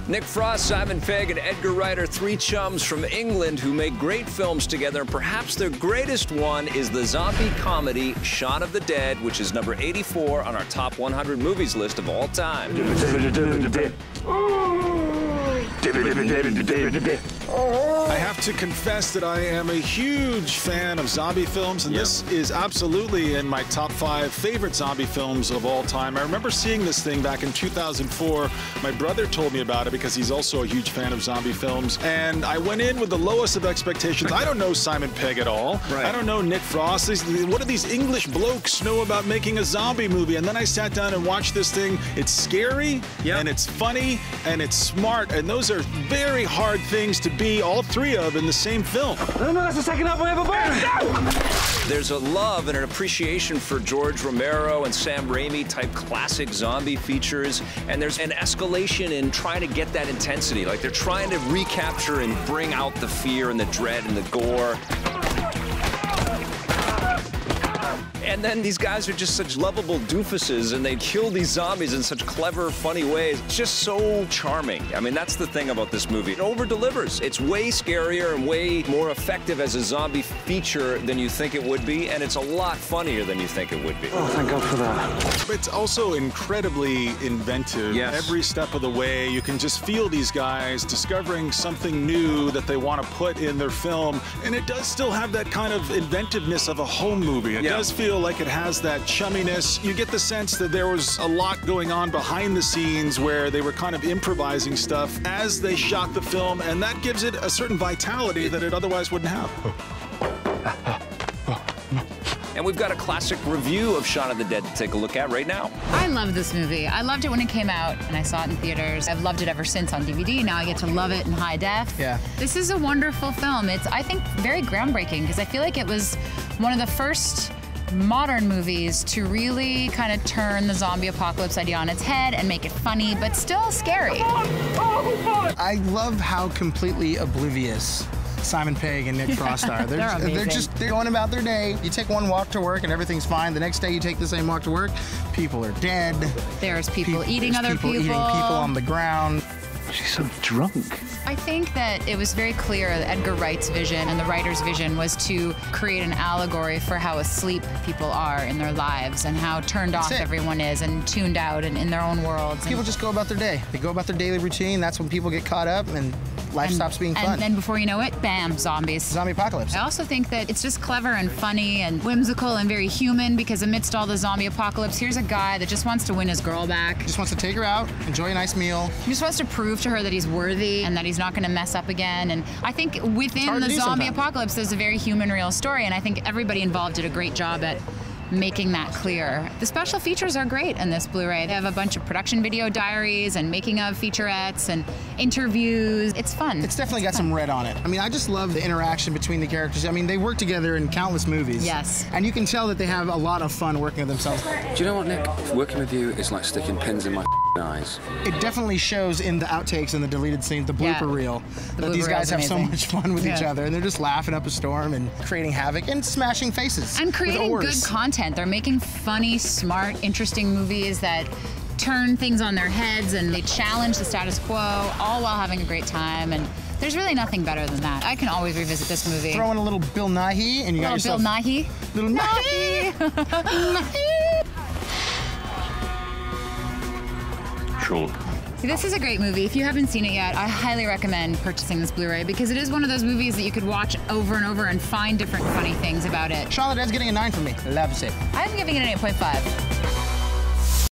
Nick Frost, Simon Pegg, and Edgar Wright are three chums from England who make great films together, and perhaps their greatest one is the zombie comedy Shaun of the Dead, which is number 84 on our top 100 movies list of all time. I have to confess that I am a huge fan of zombie films, and this is absolutely in my top 5 favorite zombie films of all time. I remember seeing this thing back in 2004. My brother told me about it because he's also a huge fan of zombie films, and I went in with the lowest of expectations. I don't know Simon Pegg at all. Right. I don't know Nick Frost. What do these English blokes know about making a zombie movie? And then I sat down and watched this thing. It's scary, and it's funny, and it's smart, and those are very hard things to be all three of in the same film. No, that's the second up I ever burned. There's a love and an appreciation for George Romero and Sam Raimi type classic zombie features, and there's an escalation in trying to get that intensity. Like they're trying to recapture and bring out the fear and the dread and the gore. And then these guys are just such lovable doofuses, and they kill these zombies in such clever, funny ways. It's just so charming. I mean, that's the thing about this movie. It over-delivers. It's way scarier and way more effective as a zombie feature than you think it would be, and it's a lot funnier than you think it would be. Oh, thank God for that. It's also incredibly inventive. Yes. Every step of the way, you can just feel these guys discovering something new that they want to put in their film, and it does still have that kind of inventiveness of a home movie. It does feel like it has that chumminess. You get the sense that there was a lot going on behind the scenes where they were kind of improvising stuff as they shot the film, and that gives it a certain vitality that it otherwise wouldn't have. And we've got a classic review of Shaun of the Dead to take a look at right now. I love this movie. I loved it when it came out, and I saw it in theaters. I've loved it ever since on DVD. Now I get to love it in high def. Yeah. This is a wonderful film. It's, I think, very groundbreaking, because I feel like it was one of the first modern movies to really kind of turn the zombie apocalypse idea on its head and make it funny, but still scary. I love how completely oblivious Simon Pegg and Nick Frost are. They're going about their day. You take one walk to work and everything's fine. The next day you take the same walk to work, people are dead. There's people eating other people. Eating people on the ground. She's so drunk. I think that it was very clear that Edgar Wright's vision and the writer's vision was to create an allegory for how asleep people are in their lives and how turned off everyone is and tuned out and in their own worlds. People just go about their day. They go about their daily routine. That's when people get caught up and life stops being fun. And then before you know it, bam, zombies. Zombie apocalypse. I also think that it's just clever and funny and whimsical and very human, because amidst all the zombie apocalypse, here's a guy that just wants to win his girl back. He just wants to take her out, enjoy a nice meal. He just wants to prove to her that he's worthy and that he's not going to mess up again. And I think within the zombie apocalypse, there's a very human, real story, and I think everybody involved did a great job at making that clear. The special features are great in this Blu-ray. They have a bunch of production video diaries and making of featurettes and interviews. It's fun. It's definitely got some red on it. I mean, I just love the interaction between the characters. I mean, they work together in countless movies. Yes. And you can tell that they have a lot of fun working with themselves. Do you know what, Nick? Working with you is like sticking pins in my eyes. It definitely shows in the outtakes and the deleted scenes, the blooper reel, that these guys have so much fun with each other, and they're just laughing up a storm and creating havoc and smashing faces. And creating good content. They're making funny, smart, interesting movies that turn things on their heads, and they challenge the status quo, all while having a great time. And there's really nothing better than that. I can always revisit this movie. Throw in a little Bill Nighy, and you got yourself... Bill Nighy? Little Nighy! Shaun. This is a great movie. If you haven't seen it yet, I highly recommend purchasing this Blu-ray, because it is one of those movies that you could watch over and over and find different funny things about it. Shaun of the Dead's getting a 9 from me. Loves it. I'm giving it an 8.5.